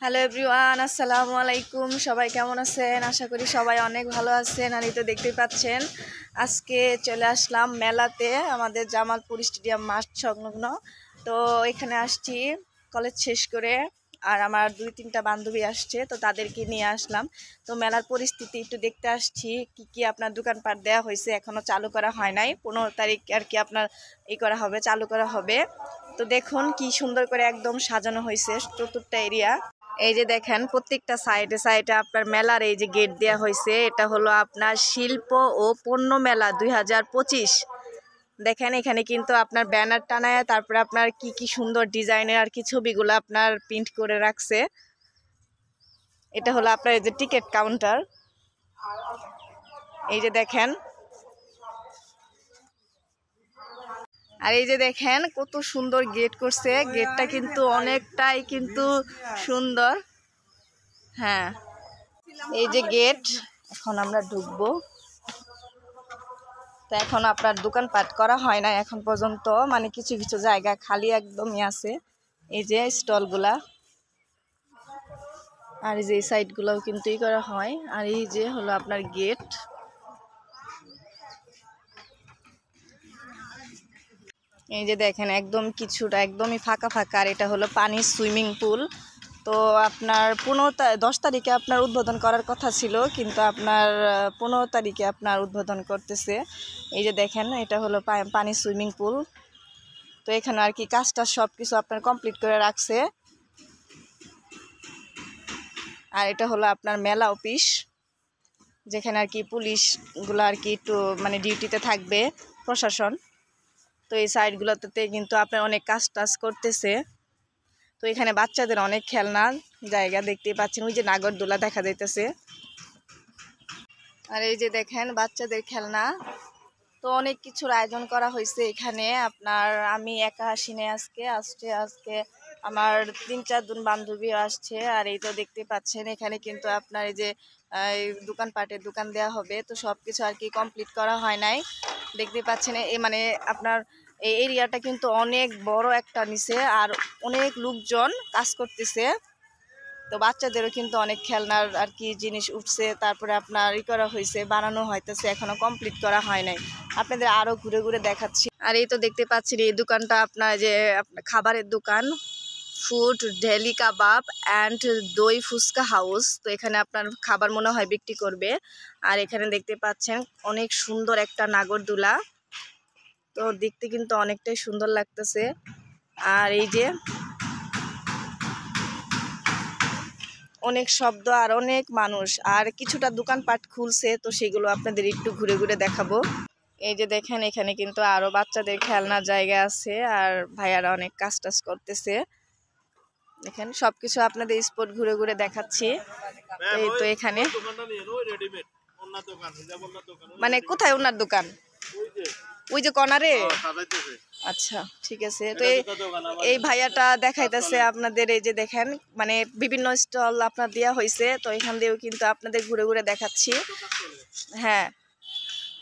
Hello everyone, আসসালামু আলাইকুম। সবাই কেমন আছেন? আশা করি সবাই অনেক ভালো আছেন। আর এই তো দেখতেই পাচ্ছেন আজকে চলে আসলাম মেলাতে, আমাদের জামালপুর স্টেডিয়াম মাঠ সংলগ্ন। তো এখানে আসছি কলেজ শেষ করে, আর আমার 2-3টা বান্ধবী আসছে, তো তাদেরকে নিয়ে আসলাম। তো মেলার পরিস্থিতি একটু দেখতে আসছি, কি কি আপনার দোকানপাট দেওয়া হয়েছে, এখনও চালু করা হয় নাই। 15 তারিখ আর কি আপনার করা হবে, চালু করা হবে। তো দেখুন কি সুন্দর করে একদম সাজানো হয়েছে চতুর্থ এরিয়া। এই যে দেখেন প্রত্যেকটা সাইডে সাইডে আপনার মেলার এই যে গেট দেওয়া হয়েছে, এটা হলো আপনার শিল্প ও পণ্য মেলা 2025। দেখেন এখানে কিন্তু আপনার ব্যানার টানায়, তারপরে আপনার কি কি সুন্দর ডিজাইনের আর কি ছবিগুলো আপনার প্রিন্ট করে রাখছে। এটা হলো আপনার এই যে টিকিট কাউন্টার। এই যে দেখেন, আর এই যে দেখেন কত সুন্দর গেট করছে, গেটটা কিন্তু অনেকটাই কিন্তু সুন্দর। হ্যাঁ, এই যে গেট, এখন আমরা ঢুকবো। তো এখন আপনার দোকানপাট করা হয় না এখন পর্যন্ত, মানে কিছু কিছু জায়গা খালি একদমই আছে। এই যে স্টলগুলা, আর এই যে এই সাইডগুলোও কিন্তু করা হয়। আর এই যে হলো আপনার গেট। এই যে দেখেন একদম কিছুটা একদমই ফাঁকা ফাঁকা। আর এটা হলো পানির সুইমিং পুল। তো আপনার 10 তারিখে আপনার উদ্বোধন করার কথা ছিল, কিন্তু আপনার 15 তারিখে আপনার উদ্বোধন করতেছে। এই যে দেখেন এটা হলো পানির সুইমিং পুল। তো এখানে আর কি কাজটা সব কিছু আপনার কমপ্লিট করে রাখছে। আর এটা হলো আপনার মেলা অফিস, যেখানে আর কি পুলিশগুলো আর কি একটু মানে ডিউটিতে থাকবে, প্রশাসন। তো এই সাইডগুলোতে কিন্তু আপনার অনেক কাজ টাজ করতেছে। তো এখানে বাচ্চাদের অনেক খেলনা জায়গা দেখতেই পাচ্ছেন, ওই যে নাগরদোলা দেখা যাইতেছে। আর এই যে দেখেন বাচ্চাদের খেলনা। তো অনেক কিছুর আয়োজন করা হয়েছে এখানে। আপনার আমি একা আসিনি আজকে আমার 3-4 জন বান্ধবী আসছে। আর এই তো দেখতে পাচ্ছেন এখানে কিন্তু আপনার এই যে দোকানপাটের দোকান দেওয়া হবে। তো সব কিছু আর কি কমপ্লিট করা হয় নাই, দেখতে পাচ্ছেন। এই মানে আপনার এই এরিয়াটা কিন্তু অনেক বড় একটা নিচে, আর অনেক লোকজন কাজ করতেছে। তো বাচ্চাদেরও কিন্তু অনেক খেলনার আর কি জিনিস উঠছে, তারপরে আপনার করা হয়েছে, বানানো হইতেছে, এখনো কমপ্লিট করা হয় নাই। আপনাদের আরো ঘুরে ঘুরে দেখাচ্ছি। আর এই তো দেখতে পাচ্ছেন এই দোকানটা আপনার যে খাবারের দোকান, ফুড ডেলি কাবাব অ্যান্ড দই ফুচকা হাউস। তো এখানে আপনার খাবার মনে হয় বিক্রি করবে। আর এখানে দেখতে পাচ্ছেন অনেক সুন্দর একটা নাগরদোলা, তো দেখতে কিন্তু অনেকটাই সুন্দর লাগতেছে। আর এই যে অনেক শব্দ আর অনেক মানুষ, আর কিছুটা দোকানপাট খুলছে, তো সেগুলো আপনাদের একটু ঘুরে ঘুরে দেখাবো। এই যে দেখেন এখানে কিন্তু আরো বাচ্চাদের খেলনার জায়গা আছে, আর ভাইয়ারা অনেক কাজ টাজ করতেছে। দেখেন সবকিছু আপনাদের স্পট ঘুরে ঘুরে দেখাচ্ছি। এই তো এখানে মানে কোথায় ওনার দোকান? ওই যে কর্নারে। আচ্ছা ঠিক আছে। তো এই ভাইয়াটা দেখাইতেছে আপনাদের। এই যে দেখেন মানে বিভিন্ন স্টল আপনার দেওয়া হয়েছে, তো এখান দিয়েও কিন্তু আপনাদের ঘুরে ঘুরে দেখাচ্ছি। হ্যাঁ,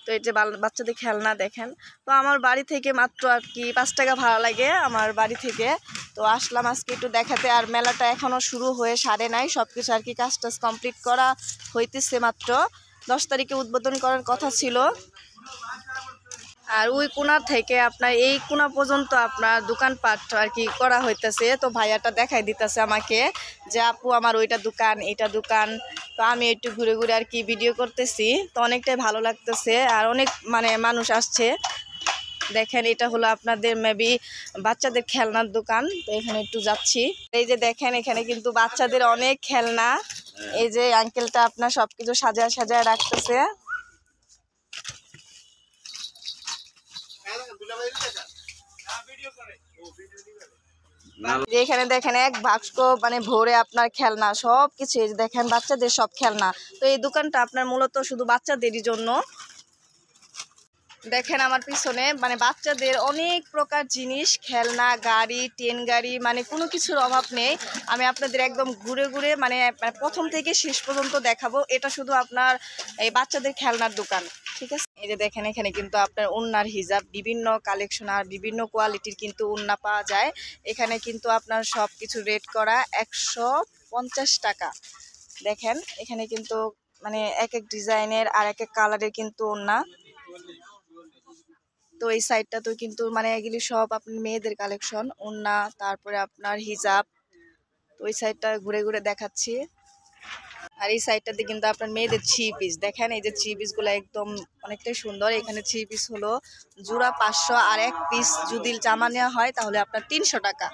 তো এই যে বাচ্চাদের খেলনা দেখেন। তো আমার বাড়ি থেকে মাত্র আর কি 5 টাকা ভাড়া লাগে আমার বাড়ি থেকে। তো আসলাম আজকে একটু দেখাতে। আর মেলাটা এখনও শুরু হয়ে সারে নাই, সব কিছু আর কি কাজ টাজ কমপ্লিট করা হইতেছে মাত্র। 10 তারিখে উদ্বোধন করার কথা ছিল। আর ওই কোণা থেকে আপনার এই কোণা পর্যন্ত আপনার দোকানপাট আর কি করা হইতেছে। তো ভাইয়াটা দেখাই দিতেছে আমাকে যে আপু আমার ওইটা দোকান এইটা দোকান। তো আমি একটু ঘুরে ঘুরে আর কি ভিডিও করতেছি, তো অনেকটাই ভালো লাগতেছে। আর অনেক মানে মানুষ আসছে। দেখেন এটা হলো আপনাদের মেবি বাচ্চাদের খেলনার দোকান। তো এখানে একটু যাচ্ছি। এই যে দেখেন এখানে কিন্তু বাচ্চাদের অনেক খেলনা। এই যে আঙ্কেলটা আপনার সবকিছু সাজায় সাজায় রাখতেছে। এখানে দেখেন এক বাক্স মানে ভরে আপনার খেলনা সব কিছু। দেখেন বাচ্চাদের সব খেলনা। তো এই দোকানটা আপনার মূলত শুধু বাচ্চাদেরই জন্য। দেখেন আমার পিছনে মানে বাচ্চাদের অনেক প্রকার জিনিস, খেলনা, গাড়ি, ট্রেন গাড়ি, মানে কোনো কিছুর অভাব নেই। আমি আপনাদের একদম ঘুরে ঘুরে মানে প্রথম থেকে শেষ পর্যন্ত দেখাবো। এটা শুধু আপনার এই বাচ্চাদের খেলনার দোকান, ঠিক আছে। এই যে দেখেন এখানে কিন্তু আপনার ওড়নার হিজাব বিভিন্ন কালেকশন আর বিভিন্ন কোয়ালিটির কিন্তু ওড়না পাওয়া যায়। এখানে কিন্তু আপনার সব কিছু রেট করা 50 টাকা। দেখেন এখানে কিন্তু মানে এক এক ডিজাইনের আর এক এক কালারের কিন্তু ওড়না। তো এই সাইডটা তো কিন্তু মানে এগুলি সব আপনার মেয়েদের কালেকশন, ওড়না, তারপরে আপনার হিজাব। তো ওই সাইডটা ঘুরে ঘুরে দেখাচ্ছি। আর এই সাইডটাতে কিন্তু আপনার মেয়েদের থ্রি পিস। দেখেন এই যে থ্রি পিসগুলো একদম অনেকটাই সুন্দর। এখানে থ্রি পিস হলো জোড়া 500, আর এক পিস যদি জামা নেওয়া হয় তাহলে আপনার 300 টাকা।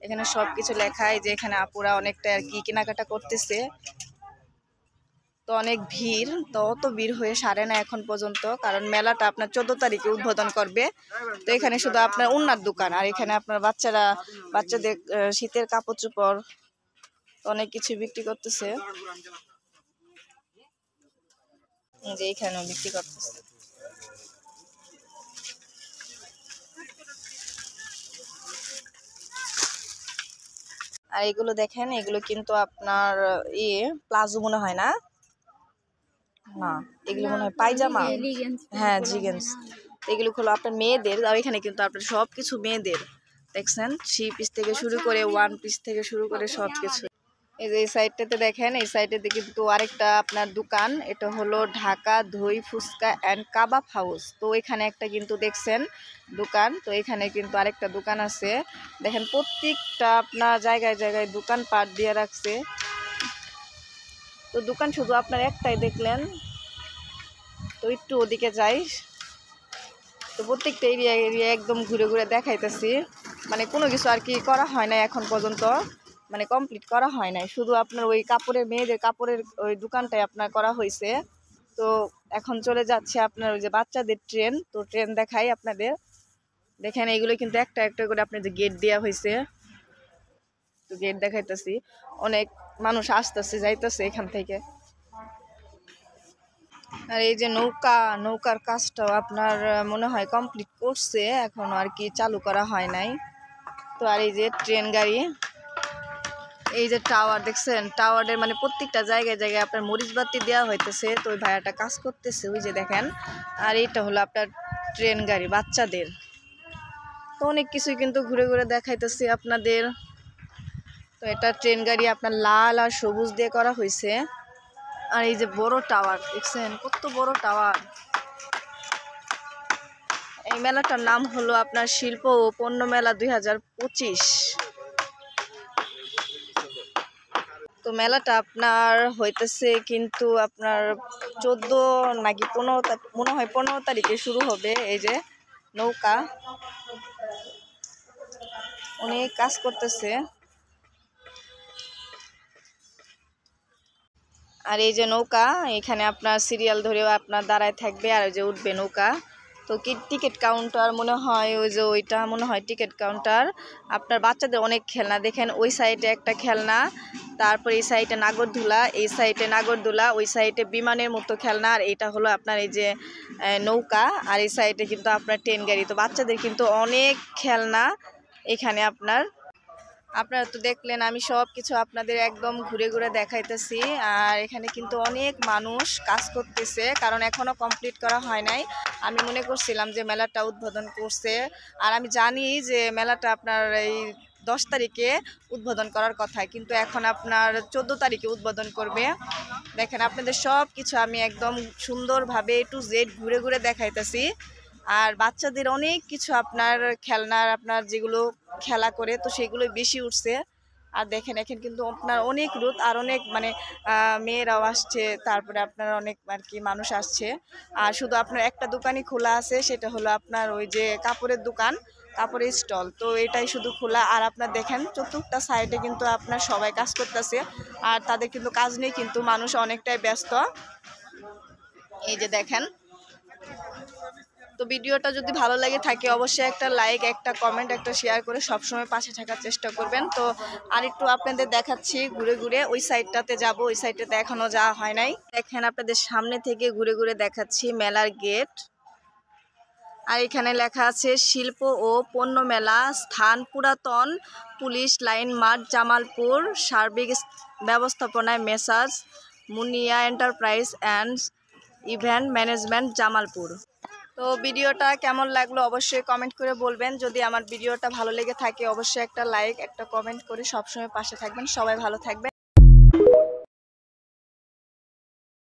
এখানে সব কিছু লেখা। এই যে এখানে আপুরা অনেকটা আর কি কেনাকাটা করতেছে। তো অনেক ভিড়, তো অত ভিড় হয়ে সারে না এখন পর্যন্ত, কারণ মেলাটা আপনার 14 তারিখে উদ্বোধন করবে। তো এখানে শুধু আপনার ওড়নার দোকান, আর এখানে আপনার বাচ্চাদের শীতের কাপড় চোপড় অনেক কিছু বিক্রি করতেছে। যে এখানেও বিক্রি করতেছে। আর এগুলো দেখেন, এগুলো কিন্তু আপনার প্লাজো মনে হয় না, না এগুলো মনে হয় পায়জামা। হ্যাঁ জিগেন্স। এগুলো হলো আপনার মেয়েদের, আর এখানে কিন্তু আপনার সব কিছু মেয়েদের দেখছেন, 3 পিস থেকে শুরু করে 1 পিস থেকে শুরু করে সব কিছু। এই যে এই সাইডটাতে দেখেন, এই সাইডটাতে কিন্তু আরেকটা আপনার দোকান, এটা হলো ঢাকা দই ফুচকা অ্যান্ড কাবাব হাউস। তো এখানে একটা কিন্তু দেখছেন দোকান, তো এখানে কিন্তু আরেকটা দোকান আছে। দেখেন প্রত্যেকটা আপনার জায়গায় জায়গায় দোকান পাট দিয়ে রাখছে। তো দোকান শুধু আপনার একটাই দেখলেন, তো একটু ওদিকে যাই। তো প্রত্যেকটা এরিয়া এরিয়া একদম ঘুরে ঘুরে দেখাইতেছি। মানে কোনো কিছু আর কি করা হয় না এখন পর্যন্ত, মানে কমপ্লিট করা হয় নাই। শুধু আপনার ওই কাপড়ের, মেয়েদের কাপড়ের ওই দোকানটাই আপনার করা হয়েছে। তো এখন চলে যাচ্ছে আপনার ওই যে বাচ্চাদের ট্রেন, তো ট্রেন দেখাই আপনাদের। দেখেন এইগুলো কিন্তু একটা একটা করে আপনার যে গেট দেওয়া হয়েছে, তো গেট দেখাইতেছি। অনেক মানুষ আসতেছে যাইতেছে এখান থেকে। আর এই যে নৌকার কাজটাও আপনার মনে হয় কমপ্লিট করছে, এখনো আর কি চালু করা হয় নাই। তো আর এই যে ট্রেন গাড়ি, এই যে টাওয়ার দেখছেন, টাওয়ারের মানে প্রত্যেকটা জায়গায় জায়গায় আপনার মরিচ বাতি দেওয়া হইতেছে। তো ওই ভাইয়াটা কাজ করতেছে, ওই যে দেখেন। আর এইটা হলো আপনার ট্রেন গাড়ি বাচ্চাদের। তো অনেক কিছুই কিন্তু ঘুরে ঘুরে দেখাইতেছি আপনাদের। তো এটা ট্রেন গাড়ি আপনার লাল আর সবুজ দিয়ে করা হয়েছে। আর এই যে বড় টাওয়ার দেখছেন, কত বড় টাওয়ার। এই মেলাটার নাম হলো আপনার শিল্প ও পণ্য মেলা 2025। তো মেলাটা আপনার হইতেছে কিন্তু আপনার 14 নাকি 15, মনে হয় 15 তারিখে শুরু হবে। এই যে নৌকা, অনেক কাজ করতেছে। আর এই যে নৌকা, এখানে আপনার সিরিয়াল ধরেও আপনার দাঁড়ায় থাকবে, আর ওই যে উঠবে নৌকা। তো কি টিকিট কাউন্টার মনে হয়, ওই যে ওইটা মনে হয় টিকিট কাউন্টার। আপনার বাচ্চাদের অনেক খেলনা দেখেন, ওই সাইডে একটা খেলনা, তারপর এই সাইডে নাগরদোলা, এই সাইডে নাগরদোলা, ওই সাইডে বিমানের মতো খেলনা, আর এইটা হলো আপনার এই যে নৌকা, আর এই সাইডে কিন্তু আপনার ট্রেন গাড়ি। তো বাচ্চাদের কিন্তু অনেক খেলনা এখানে আপনারা তো দেখলেন, আমি সব কিছু আপনাদের একদম ঘুরে ঘুরে দেখাইতেছি। আর এখানে কিন্তু অনেক মানুষ কাজ করতেছে, কারণ এখনও কমপ্লিট করা হয় নাই। আমি মনে করছিলাম যে মেলাটা উদ্বোধন করছে, আর আমি জানি যে মেলাটা আপনার এই 10 তারিখে উদ্বোধন করার কথা, কিন্তু এখন আপনার 14 তারিখে উদ্বোধন করবে। দেখেন আপনাদের সব কিছু আমি একদম সুন্দরভাবে A to Z ঘুরে ঘুরে দেখাইতেছি। আর বাচ্চাদের অনেক কিছু আপনার খেলনার, আপনার যেগুলো খেলা করে, তো সেগুলো বেশি উঠছে। আর দেখেন এখন কিন্তু আপনার অনেক রোদ, আর অনেক মানে মেয়েরাও আসছে, তারপরে আপনার অনেক আর কি মানুষ আসছে। আর শুধু আপনার একটা দোকানই খোলা আছে, সেটা হলো আপনার ওই যে কাপড়ের দোকান, কাপড়ের স্টল। তো এটাই শুধু খোলা। আর আপনার দেখেন চতুর্থটা সাইডে কিন্তু আপনার সবাই কাজ করতেছে, আর তাদের কিন্তু কাজ নেই, কিন্তু মানুষ অনেকটাই ব্যস্ত। এই যে দেখেন। তো ভিডিওটা যদি ভালো লাগে থাকে অবশ্যই একটা লাইক, একটা কমেন্ট, একটা শেয়ার করে সবসময় পাশে থাকার চেষ্টা করবেন। তো আর একটু আপনাদের দেখাচ্ছি ঘুরে ঘুরে, ওই সাইডটাতে যাব, ওই সাইডটাতে এখনও যাওয়া হয় নাই। দেখেন আপনাদের সামনে থেকে ঘুরে ঘুরে দেখাচ্ছি মেলার গেট। আর এখানে লেখা আছে শিল্প ও পণ্য মেলা, স্থান পুরাতন পুলিশ লাইন মাঠ, জামালপুর, সার্বিক ব্যবস্থাপনায় messrs Munia enterprise and event management, Jamalpur. তো ভিডিওটা কেমন লাগলো অবশ্যই কমেন্ট করে বলবেন। যদি আমার ভিডিওটা ভালো লেগে থাকে অবশ্যই একটা লাইক, একটা কমেন্ট করে সবসময় পাশে থাকবেন। সবাই ভালো থাকবেন।